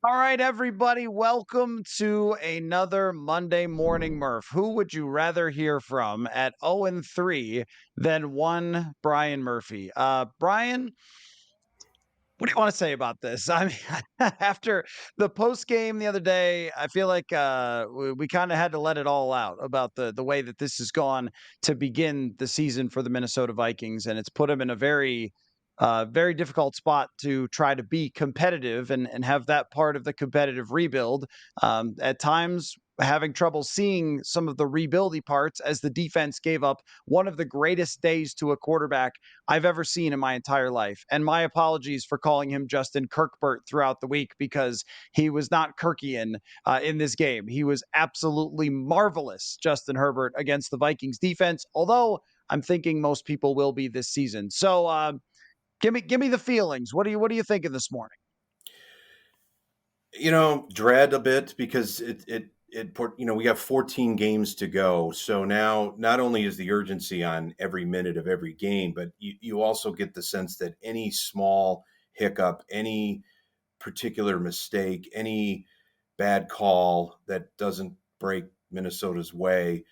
All right, everybody, welcome to another Monday Morning Murph. Who would you rather hear from at 0 and 3 than one Brian Murphy? Brian, what do you want to say about this? I mean, after the post game the other day, I feel like we kind of had to let it all out about the way that this has gone to begin the season for the Minnesota Vikings, and it's put them in a very difficult spot to try to be competitive and have that part of the competitive rebuild. At times, having trouble seeing some of the rebuildy parts as the defense gave up one of the greatest days to a quarterback I've ever seen in my entire life. And my apologies for calling him Justin Kirkbert throughout the week because he was not Kirkian in this game. He was absolutely marvelous, Justin Herbert, against the Vikings defense, although I'm thinking most people will be this season. So give me the feelings. What are you thinking this morning? Dread a bit because it put, we have 14 games to go. So now not only is the urgency on every minute of every game, but you also get the sense that any small hiccup, any particular mistake, any bad call that doesn't break Minnesota's way,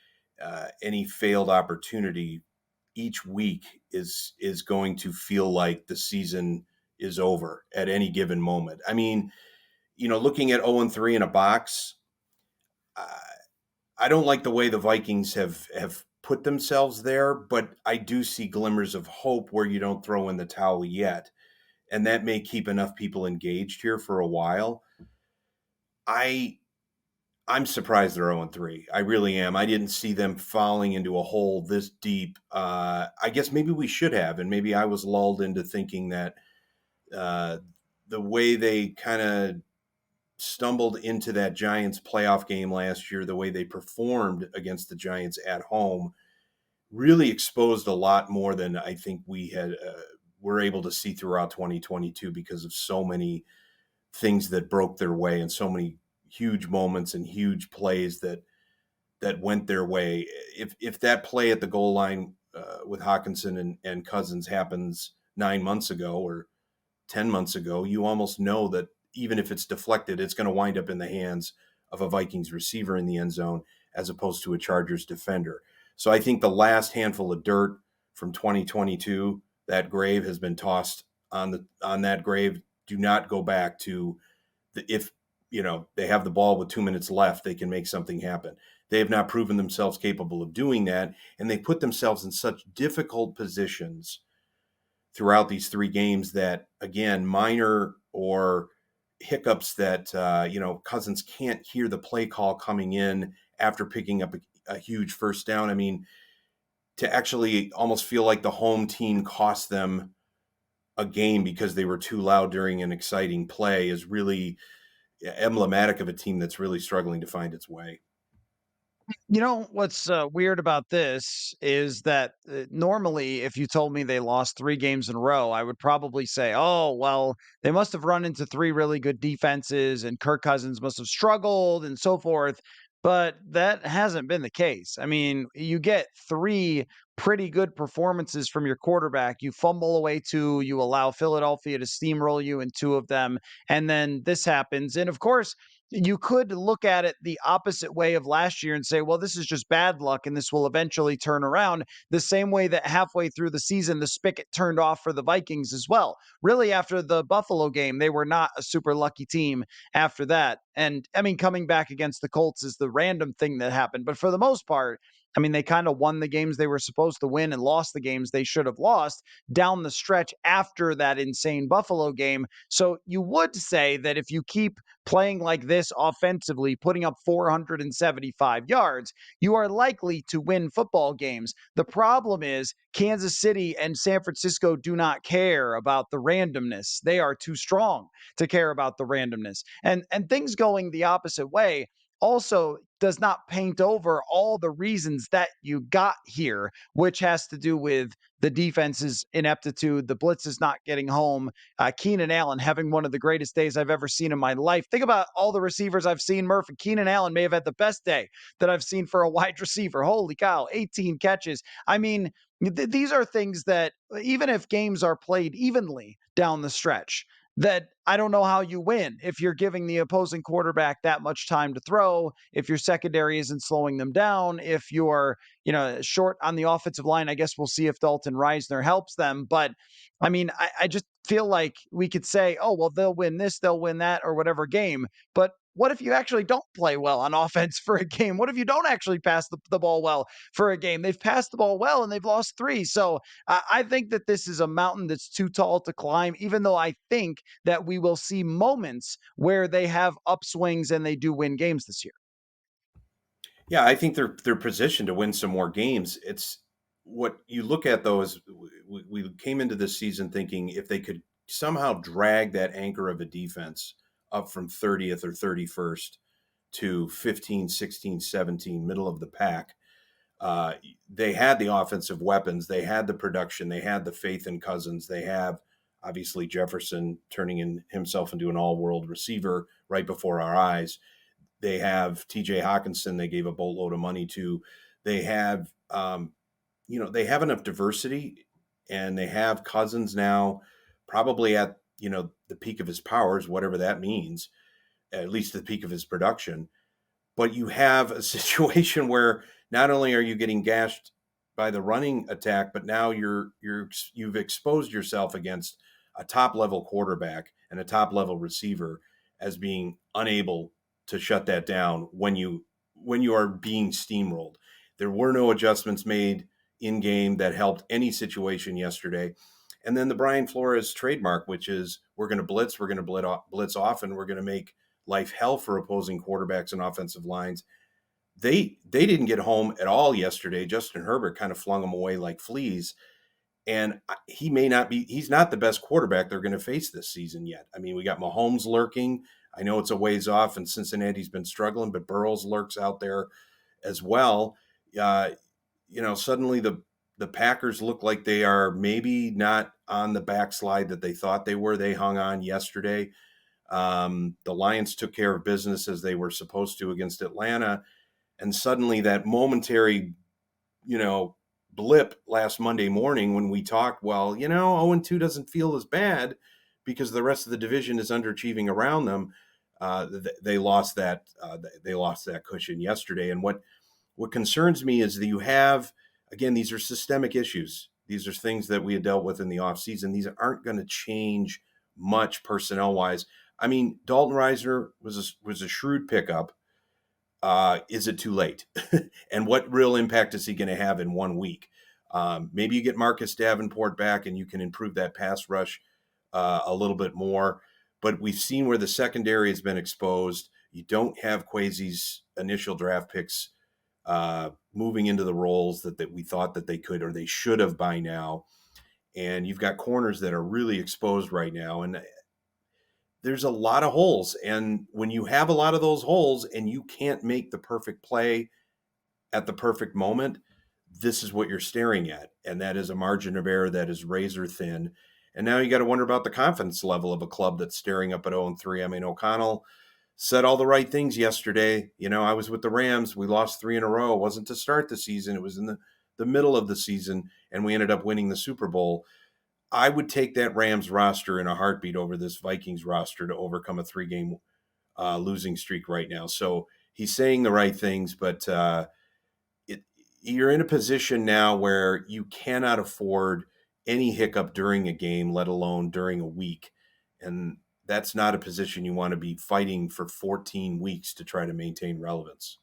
any failed opportunity each week is going to feel like the season is over at any given moment. I mean, looking at 0 and 3 in a box, uh, I don't like the way the Vikings have put themselves there, but I do see glimmers of hope where you don't throw in the towel yet, and that may keep enough people engaged here for a while. I I'm surprised they're 0 and 3. I really am. I didn't see them falling into a hole this deep. I guess maybe we should have, and maybe I was lulled into thinking that uh, the way they kind of stumbled into that Giants playoff game last year, the way they performed against the Giants at home, really exposed a lot more than I think we had were able to see throughout 2022 because of so many things that broke their way and so many huge moments and huge plays that went their way. If that play at the goal line with Hawkinson and Cousins happens 9 months ago or 10 months ago, you almost know that even if it's deflected, it's going to wind up in the hands of a Vikings receiver in the end zone as opposed to a Chargers defender. So I think the last handful of dirt from 2022, that grave has been tossed on that grave. Do not go back to if they have the ball with 2 minutes left, they can make something happen. They have not proven themselves capable of doing that, and they put themselves in such difficult positions throughout these three games that, again, minor or hiccups that Cousins can't hear the play call coming in after picking up a huge first down. I mean, to actually almost feel like the home team cost them a game because they were too loud during an exciting play is really emblematic of a team that's really struggling to find its way. You know what's weird about this is that normally, if you told me they lost 3 games in a row, I would probably say, "Oh, well, they must have run into 3 really good defenses, and Kirk Cousins must have struggled, and so forth." But that hasn't been the case. I mean, you get 3 pretty good performances from your quarterback. You fumble away 2, you allow Philadelphia to steamroll you in 2 of them, and then this happens. And of course, you could look at it the opposite way of last year and say, well, this is just bad luck and this will eventually turn around, the same way that halfway through the season, the spigot turned off for the Vikings as well. Really, after the Buffalo game, they were not a super lucky team after that. And I mean, coming back against the Colts is the random thing that happened. But for the most part, I mean, they kind of won the games they were supposed to win and lost the games they should have lost down the stretch after that insane Buffalo game. So you would say that if you keep playing like this offensively, putting up 475 yards, you are likely to win football games. The problem is Kansas City and San Francisco do not care about the randomness. They are too strong to care about the randomness. And things going the opposite way also does not paint over all the reasons that you got here, which has to do with the defense's ineptitude, the blitz is not getting home, Keenan Allen having one of the greatest days I've ever seen in my life. Think about all the receivers I've seen, Murph, and Keenan Allen may have had the best day that I've seen for a wide receiver. Holy cow, 18 catches. I mean, these are things that even if games are played evenly down the stretch, that I don't know how you win if you're giving the opposing quarterback that much time to throw, if your secondary isn't slowing them down, if you're, short on the offensive line. I guess we'll see if Dalton Reisner helps them. But I mean, I just feel like we could say, oh, well, they'll win this, they'll win that, or whatever game. But what if you actually don't play well on offense for a game? What if you don't actually pass the ball well for a game? They've passed the ball well and they've lost three. So I think that this is a mountain that's too tall to climb, even though I think that we will see moments where they have upswings and they do win games this year. Yeah, I think they're positioned to win some more games. It's what you look at though is we came into this season thinking if they could somehow drag that anchor of a defense up from 30th or 31st to 15, 16, 17, middle of the pack. Uh, they had the offensive weapons, they had the production, they had the faith in Cousins, they have obviously Jefferson turning himself into an all-world receiver right before our eyes. They have TJ Hawkinson, they gave a boatload of money to. They have, they have enough diversity, and they have Cousins now probably at, the peak of his powers, whatever that means, at least the peak of his production. But you have a situation where not only are you getting gashed by the running attack, but now you've exposed yourself against a top level quarterback and a top level receiver as being unable to shut that down when you are being steamrolled. There were no adjustments made in game that helped any situation yesterday. And then the Brian Flores trademark, which is we're going to blitz, we're going to blitz off, and we're going to make life hell for opposing quarterbacks and offensive lines. They didn't get home at all yesterday. Justin Herbert kind of flung them away like fleas, and he's not the best quarterback they're going to face this season yet. I mean, we got Mahomes lurking. I know it's a ways off, and Cincinnati's been struggling, but Burrows lurks out there as well. Uh, suddenly the Packers look like they are maybe not on the backslide that they thought they were. They hung on yesterday. The Lions took care of business as they were supposed to against Atlanta. And suddenly that momentary, blip last Monday morning when we talked, 0-2 doesn't feel as bad because the rest of the division is underachieving around them. They lost that. They lost that cushion yesterday. And what concerns me is that you have, again, these are systemic issues. These are things that we had dealt with in the offseason. These aren't going to change much personnel wise. I mean, Dalton Reisner was a shrewd pickup. Is it too late? And what real impact is he going to have in 1 week? Maybe you get Marcus Davenport back and you can improve that pass rush a little bit more. But we've seen where the secondary has been exposed. You don't have Kwesi's initial draft picks moving into the roles that we thought that they could or they should have by now. And you've got corners that are really exposed right now. And there's a lot of holes. And when you have a lot of those holes and you can't make the perfect play at the perfect moment, this is what you're staring at. And that is a margin of error that is razor thin. And now you got to wonder about the confidence level of a club that's staring up at 0-3. I mean, O'Connell said all the right things yesterday. I was with the Rams. We lost 3 in a row. It wasn't to start the season. It was in the middle of the season, and we ended up winning the Super Bowl. I would take that Rams roster in a heartbeat over this Vikings roster to overcome a 3-game losing streak right now. So he's saying the right things, but you're in a position now where you cannot afford any hiccup during a game, let alone during a week. And that's not a position you want to be fighting for 14 weeks to try to maintain relevance.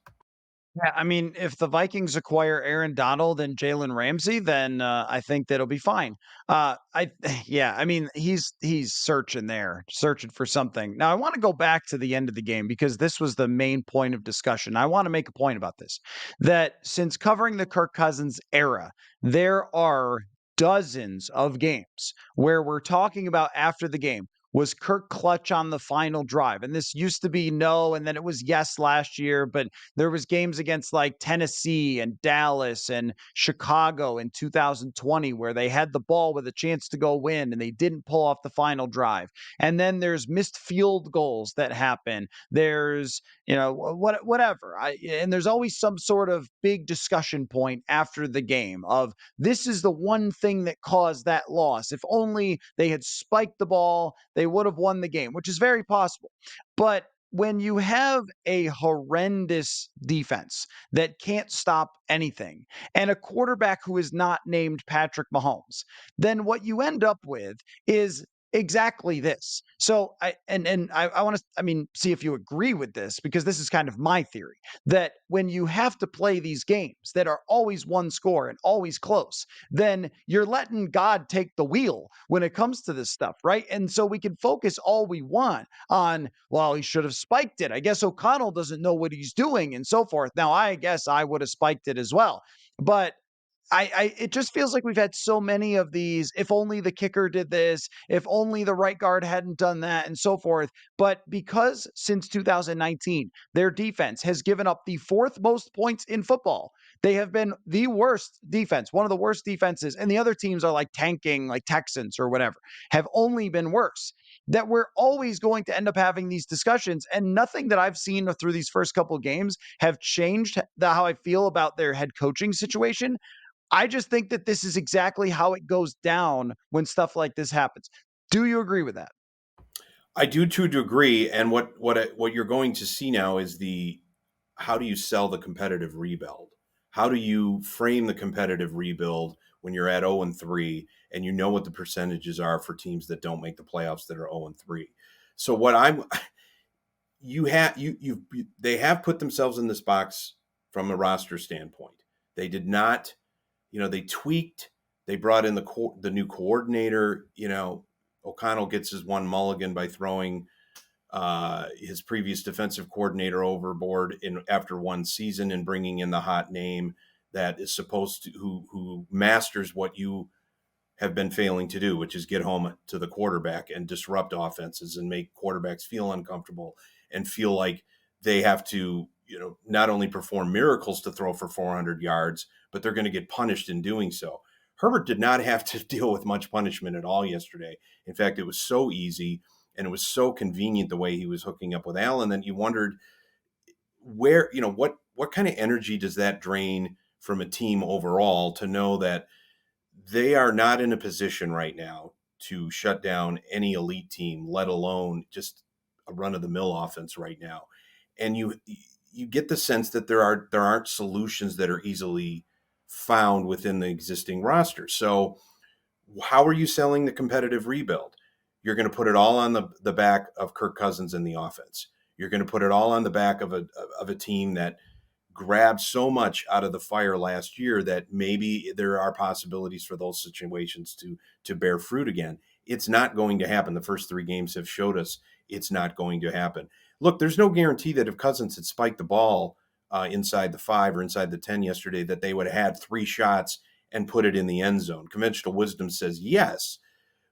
Yeah, I mean, if the Vikings acquire Aaron Donald and Jalen Ramsey, then I think that'll be fine. Yeah, I mean, he's searching there, searching for something. Now, I want to go back to the end of the game because this was the main point of discussion. I want to make a point about this, that since covering the Kirk Cousins era, there are dozens of games where we're talking about after the game. Was Kirk clutch on the final drive? And this used to be no, and then it was yes last year, but there was games against like Tennessee and Dallas and Chicago in 2020 where they had the ball with a chance to go win and they didn't pull off the final drive. And then there's missed field goals that happen. There's, whatever. And there's always some sort of big discussion point after the game of this is the one thing that caused that loss. If only they had spiked the ball, they would have won the game, which is very possible. But when you have a horrendous defense that can't stop anything and a quarterback who is not named Patrick Mahomes, then what you end up with is exactly this. So I want to see if you agree with this, because this is kind of my theory, that when you have to play these games that are always one score and always close, then you're letting God take the wheel when it comes to this stuff, right? And so we can focus all we want on, well, he should have spiked it. I guess O'Connell doesn't know what he's doing and so forth. Now, I guess I would have spiked it as well. But it just feels like we've had so many of these. If only the kicker did this, if only the right guard hadn't done that, and so forth. But because since 2019, their defense has given up the fourth most points in football, they have been the worst defense, one of the worst defenses, and the other teams are like tanking, like Texans or whatever, have only been worse. That we're always going to end up having these discussions, and nothing that I've seen through these first couple of games have changed how I feel about their head coaching situation. I just think that this is exactly how it goes down when stuff like this happens. Do you agree with that? I do too to agree. And what you're going to see now is the how do you sell the competitive rebuild? How do you frame the competitive rebuild when you're at 0 and 3 and you know what the percentages are for teams that don't make the playoffs that are 0 and 3? So what I'm you have you they have put themselves in this box from a roster standpoint. They did not, they tweaked. They brought in the new coordinator. O'Connell gets his one mulligan by throwing his previous defensive coordinator overboard in after one season and bringing in the hot name that is supposed to who masters what you have been failing to do, which is get home to the quarterback and disrupt offenses and make quarterbacks feel uncomfortable and feel like they have to, not only perform miracles to throw for 400 yards, but they're going to get punished in doing so. Herbert did not have to deal with much punishment at all yesterday. In fact, it was so easy and it was so convenient the way he was hooking up with Allen that you wondered where, what kind of energy does that drain from a team overall to know that they are not in a position right now to shut down any elite team, let alone just a run of the mill offense right now. And you get the sense that there aren't solutions that are easily found within the existing roster. So how are you selling the competitive rebuild? You're going to put it all on the back of Kirk Cousins in the offense. You're going to put it all on the back of a team that grabbed so much out of the fire last year that maybe there are possibilities for those situations to bear fruit again. It's not going to happen. The first three games have showed us it's not going to happen. Look, there's no guarantee that if Cousins had spiked the ball inside the 5 or inside the 10 yesterday, that they would have had 3 shots and put it in the end zone. Conventional wisdom says yes,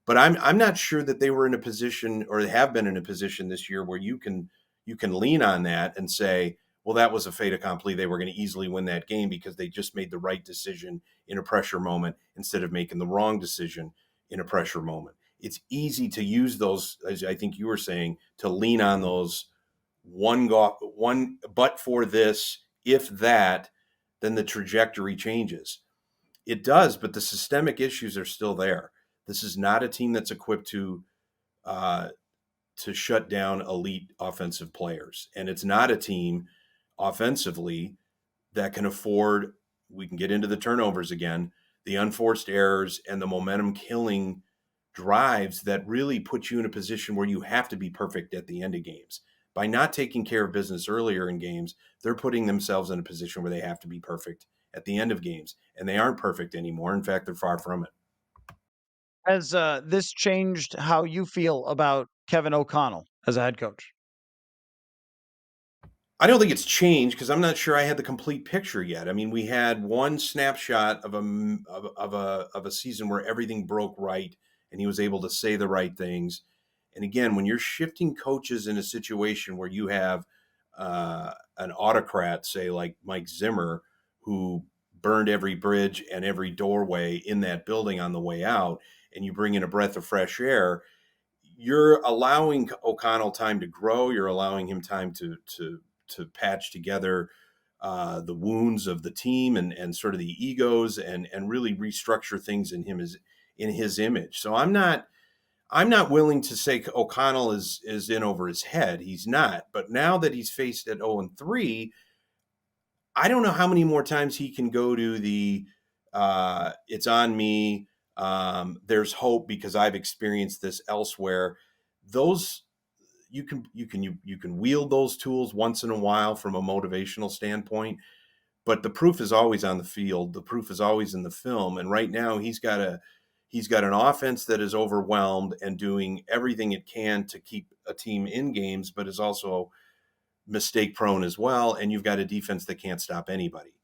but I'm not sure that they were in a position or have been in a position this year where you can lean on that and say, well, that was a fait accompli. They were going to easily win that game because they just made the right decision in a pressure moment instead of making the wrong decision in a pressure moment. It's easy to use those, as I think you were saying, to lean on those one, but for this, if that, then the trajectory changes. It does, but the systemic issues are still there. This is not a team that's equipped uh, to shut down elite offensive players, and it's not a team offensively that can afford. We can get into the turnovers again, the unforced errors, and the momentum killing drives that really put you in a position where you have to be perfect at the end of games. By not taking care of business earlier in games, they're putting themselves in a position where they have to be perfect at the end of games, and they aren't perfect anymore. In fact, they're far from it. Has this changed how you feel about Kevin O'Connell as a head coach? I don't think it's changed because I'm not sure I had the complete picture yet. I mean, we had one snapshot of a season where everything broke right and he was able to say the right things. And again, when you're shifting coaches in a situation where you have an autocrat, say like Mike Zimmer, who burned every bridge and every doorway in that building on the way out, and you bring in a breath of fresh air, you're allowing O'Connell time to grow. You're allowing him time to patch together the wounds of the team and sort of the egos and really restructure things in his image. So I'm not willing to say O'Connell is in over his head. He's not. But now that he's faced at 0-3, I don't know how many more times he can go to the it's on me. There's hope because I've experienced this elsewhere. Those you can wield those tools once in a while from a motivational standpoint, but the proof is always on the field. The proof is always in the film. And right now he's got an offense that is overwhelmed and doing everything it can to keep a team in games, but is also mistake prone as well. And you've got a defense that can't stop anybody.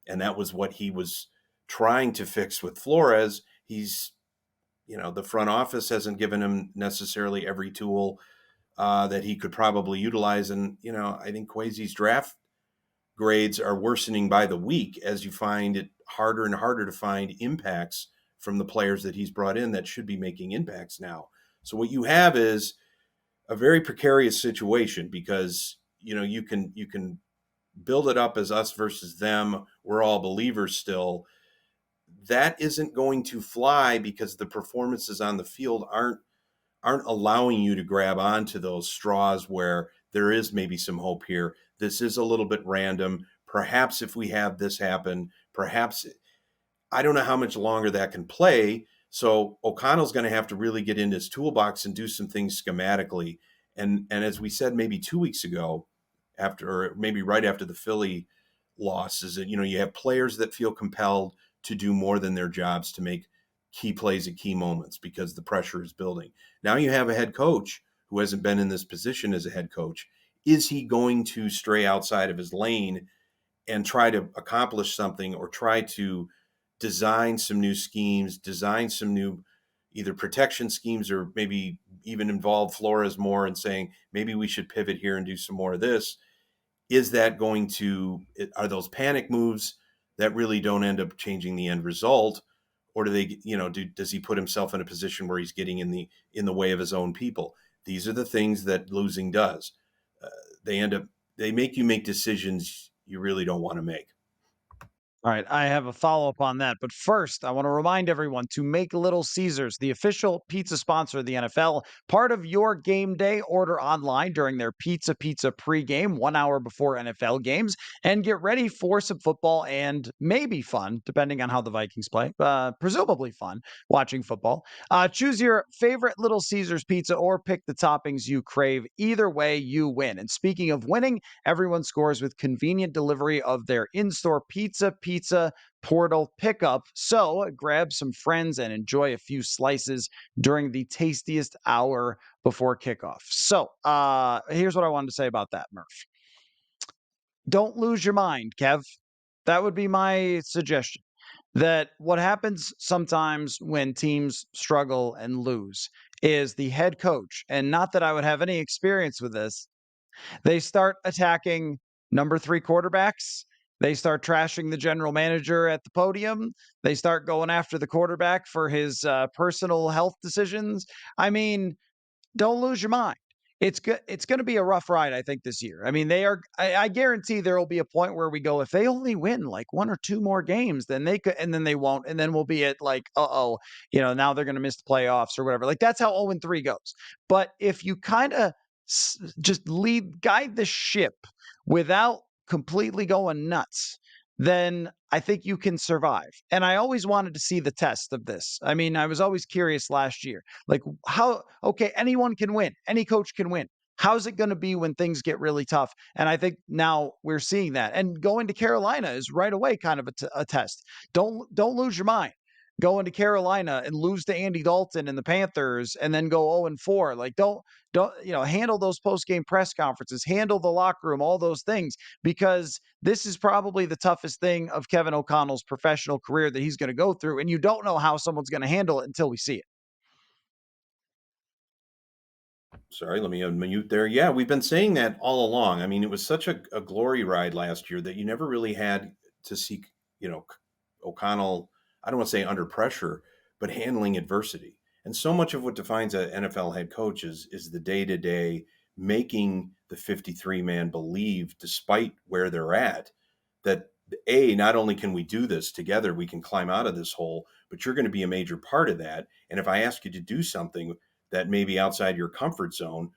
And that was what he was trying to fix with Flores. He's, the front office hasn't given him necessarily every tool that he could probably utilize. And, I think Kwesi's draft grades are worsening by the week as you find it harder and harder to find impacts from the players that he's brought in that should be making impacts now. So what you have is a very precarious situation because you can build it up as us versus them. We're all believers still. That isn't going to fly because the performances on the field aren't allowing you to grab onto those straws where there is maybe some hope here. This is a little bit random. Perhaps if we have this happen, perhaps I don't know how much longer that can play. So O'Connell's going to have to really get into his toolbox and do some things schematically. And as we said maybe 2 weeks ago, after or maybe right after the Philly loss, is that you have players that feel compelled to do more than their jobs to make key plays at key moments because the pressure is building. Now you have a head coach who hasn't been in this position as a head coach. Is he going to stray outside of his lane and try to accomplish something or try to design some new schemes, design some new either protection schemes or maybe even involve Flores more and saying maybe we should pivot here and do some more of this? Is that going to are those panic moves that really don't end up changing the end result, or do they does he put himself in a position where he's getting in the way of his own people? These are the things that losing does. uh, they make you make decisions you really don't want to make. All right, I have a follow up on that. But first, I want to remind everyone to make Little Caesars the official pizza sponsor of the NFL, part of your game day. Order online during their Pizza pregame, 1 hour before NFL games, and get ready for some football and maybe fun, depending on how the Vikings play. Presumably fun watching football. Choose your favorite Little Caesars pizza or pick the toppings you crave. Either way, you win. And speaking of winning, everyone scores with convenient delivery of their in-store pizza portal pickup. So grab some friends and enjoy a few slices during the tastiest hour before kickoff. So here's what I wanted to say about that, Murph. Don't lose your mind, Kev. That would be my suggestion. That what happens sometimes when teams struggle and lose is the head coach, and not that I would have any experience with this, they start attacking number 3 quarterbacks. They start trashing the general manager at the podium. They start going after the quarterback for his personal health decisions. I mean, don't lose your mind. It's good. It's going to be a rough ride, I think, this year. I mean, they are. I guarantee there will be a point where we go, if they only win like 1 or 2 more games, then they could, and then they won't, and then we'll be at like, oh, now they're going to miss the playoffs or whatever. Like that's how 0-3 goes. But if you kind of just guide the ship without completely going nuts, then I think you can survive. And I always wanted to see the test of this. I mean, I was always curious last year, like how, okay, anyone can win, any coach can win. How's it going to be when things get really tough? And I think now we're seeing that. And going to Carolina is right away kind of a test. Don't lose your mind. Going to Carolina and lose to Andy Dalton and the Panthers, and then go 0-4. Like don't handle those post game press conferences, handle the locker room, all those things, because this is probably the toughest thing of Kevin O'Connell's professional career that he's going to go through, and you don't know how someone's going to handle it until we see it. Sorry, let me unmute there. Yeah, we've been saying that all along. I mean, it was such a glory ride last year that you never really had to see, O'Connell, I don't want to say under pressure, but handling adversity. And so much of what defines an NFL head coach is the day to day making the 53 man believe, despite where they're at, that not only can we do this together, we can climb out of this hole, but you're going to be a major part of that. And if I ask you to do something, that may be outside your comfort zone,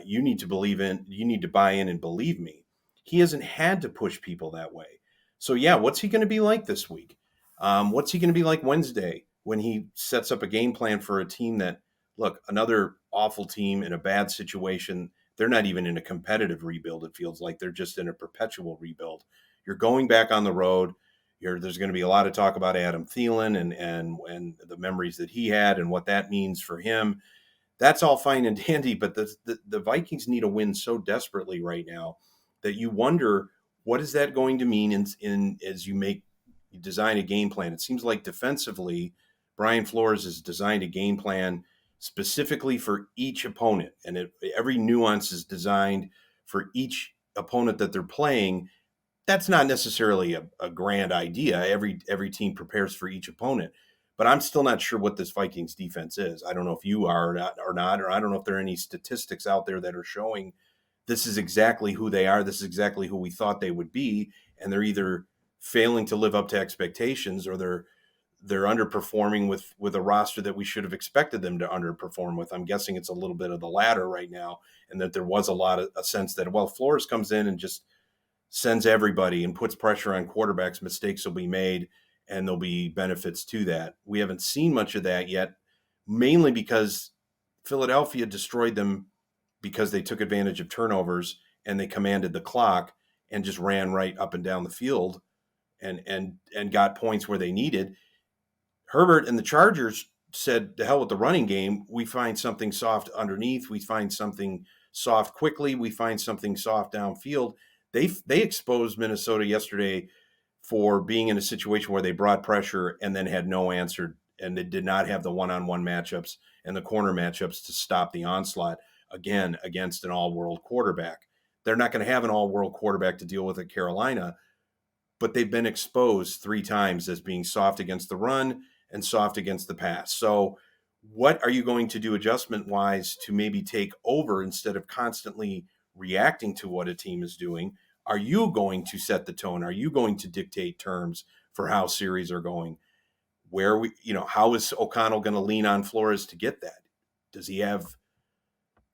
you need to believe in, you need to buy in and believe me. He hasn't had to push people that way. So, yeah, what's he going to be like this week? What's he going to be like Wednesday when he sets up a game plan for a team that, look, another awful team in a bad situation? They're not even in a competitive rebuild. It feels like they're just in a perpetual rebuild. You're going back on the road. There's going to be a lot of talk about Adam Thielen and the memories that he had and what that means for him. That's all fine and dandy, but the Vikings need a win so desperately right now that you wonder, what is that going to mean in as you design a game plan. It seems like defensively, Brian Flores has designed a game plan specifically for each opponent, and every nuance is designed for each opponent that they're playing. That's not necessarily a grand idea. Every team prepares for each opponent, but I'm still not sure what this Vikings defense is. I don't know if you are or not, or I don't know if there are any statistics out there that are showing this is exactly who they are. This is exactly who we thought they would be, and they're either failing to live up to expectations, or they're underperforming with a roster that we should have expected them to underperform with. I'm guessing it's a little bit of the latter right now, and that there was a sense that, well, Flores comes in and just sends everybody and puts pressure on quarterbacks, mistakes will be made and there'll be benefits to that. We haven't seen much of that yet, mainly because Philadelphia destroyed them because they took advantage of turnovers and they commanded the clock and just ran right up and down the field and got points where they needed. Herbert and the Chargers said, "The hell with the running game. We find something soft underneath. We find something soft quickly. We find something soft downfield." They exposed Minnesota yesterday for being in a situation where they brought pressure and then had no answer, and they did not have the one-on-one matchups and the corner matchups to stop the onslaught again against an all-world quarterback. They're not going to have an all-world quarterback to deal with at Carolina, but they've been exposed 3 times as being soft against the run and soft against the pass. So, what are you going to do adjustment wise to maybe take over instead of constantly reacting to what a team is doing? Are you going to set the tone? Are you going to dictate terms for how series are going? How is O'Connell going to lean on Flores to get that? Does he have,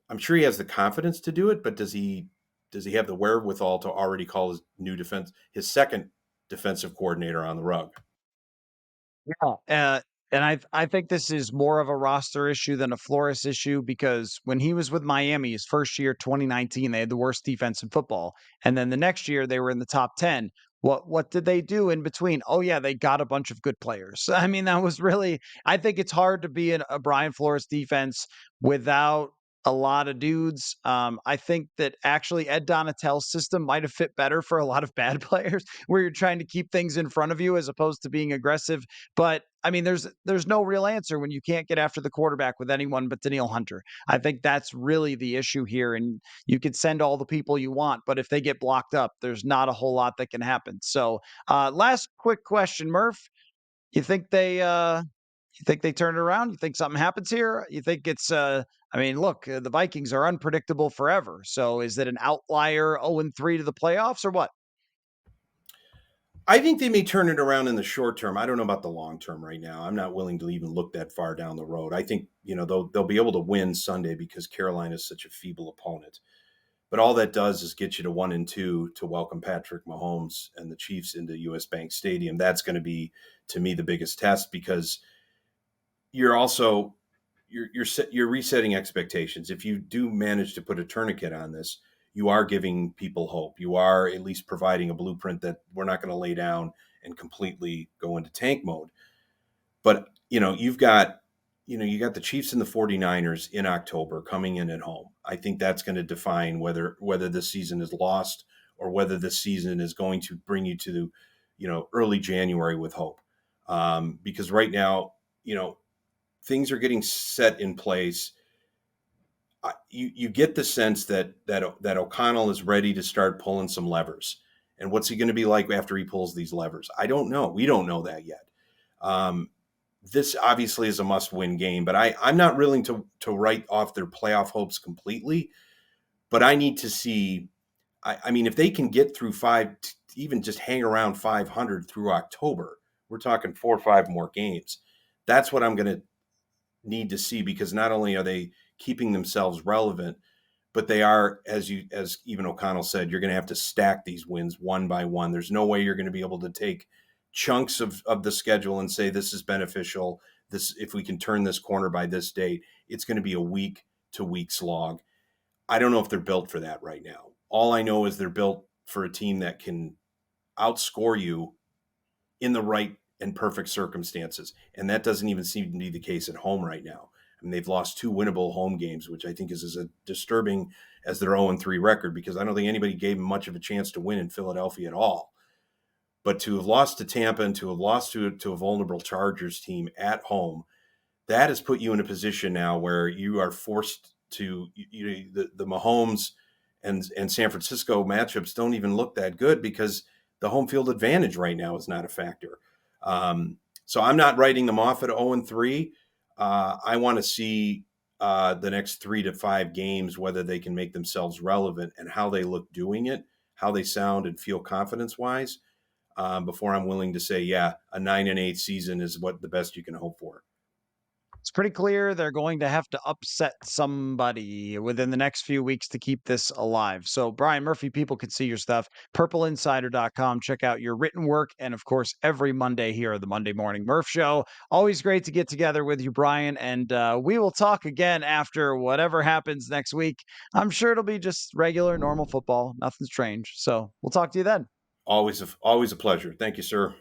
I'm sure he has the confidence to do it, but does he have the wherewithal to already call his second defensive coordinator on the rug? Yeah, and I think this is more of a roster issue than a Flores issue because when he was with Miami, his first year, 2019, they had the worst defense in football, and then the next year they were in the top 10. What did they do in between? Oh yeah, they got a bunch of good players. I mean, that was really. I think it's hard to be in a Brian Flores defense without a lot of dudes. I think that actually Ed Donatell's system might have fit better for a lot of bad players, where you're trying to keep things in front of you as opposed to being aggressive. But I mean, there's no real answer when you can't get after the quarterback with anyone but Danielle Hunter. I think that's really the issue here. And you could send all the people you want, but if they get blocked up, there's not a whole lot that can happen. So, last quick question, Murph. You think they turn it around? You think something happens here? You think it's I mean, look, the Vikings are unpredictable forever. So is it an outlier 0-3 to the playoffs or what? I think they may turn it around in the short term. I don't know about the long term right now. I'm not willing to even look that far down the road. I think, they'll be able to win Sunday because Carolina is such a feeble opponent. But all that does is get you to 1-2 to welcome Patrick Mahomes and the Chiefs into US Bank Stadium. That's going to be, to me, the biggest test, because you're also you're resetting expectations. If you do manage to put a tourniquet on this, you are giving people hope. You are at least providing a blueprint that we're not going to lay down and completely go into tank mode. But you got the Chiefs and the 49ers in October coming in at home. I think that's going to define whether this season is lost or whether this season is going to bring you to early January with hope. Because right now, things are getting set in place. You get the sense that O'Connell is ready to start pulling some levers. And what's he going to be like after he pulls these levers? I don't know. We don't know that yet. This obviously is a must-win game, but I'm not willing to write off their playoff hopes completely. But I need to see. I mean, if they can get through even just hang around 500 through October, we're talking 4 or 5 more games. That's what I'm going to need to see, because not only are they keeping themselves relevant, but they are, as even O'Connell said, you're going to have to stack these wins one by one. There's no way you're going to be able to take chunks of the schedule and say this is beneficial. This, if we can turn this corner by this date, it's going to be a week to week slog. I don't know if they're built for that right now. All I know is they're built for a team that can outscore you in the right and perfect circumstances. And that doesn't even seem to be the case at home right now. I mean, they've lost two winnable home games, which I think is as disturbing as their 0-3 record, because I don't think anybody gave them much of a chance to win in Philadelphia at all. But to have lost to Tampa and to have lost to a vulnerable Chargers team at home, that has put you in a position now where you are forced to, the Mahomes and San Francisco matchups don't even look that good, because the home field advantage right now is not a factor. So I'm not writing them off at 0-3. I want to see the next 3 to 5 games, whether they can make themselves relevant and how they look doing it, how they sound and feel confidence wise, before I'm willing to say, yeah, a 9-8 season is what the best you can hope for. It's pretty clear they're going to have to upset somebody within the next few weeks to keep this alive. So, Brian Murphy, people can see your stuff. PurpleInsider.com. Check out your written work. And of course, every Monday here at the Monday Morning Murph Show. Always great to get together with you, Brian. And we will talk again after whatever happens next week. I'm sure it'll be just regular, normal football. Nothing strange. So, we'll talk to you then. Always a pleasure. Thank you, sir.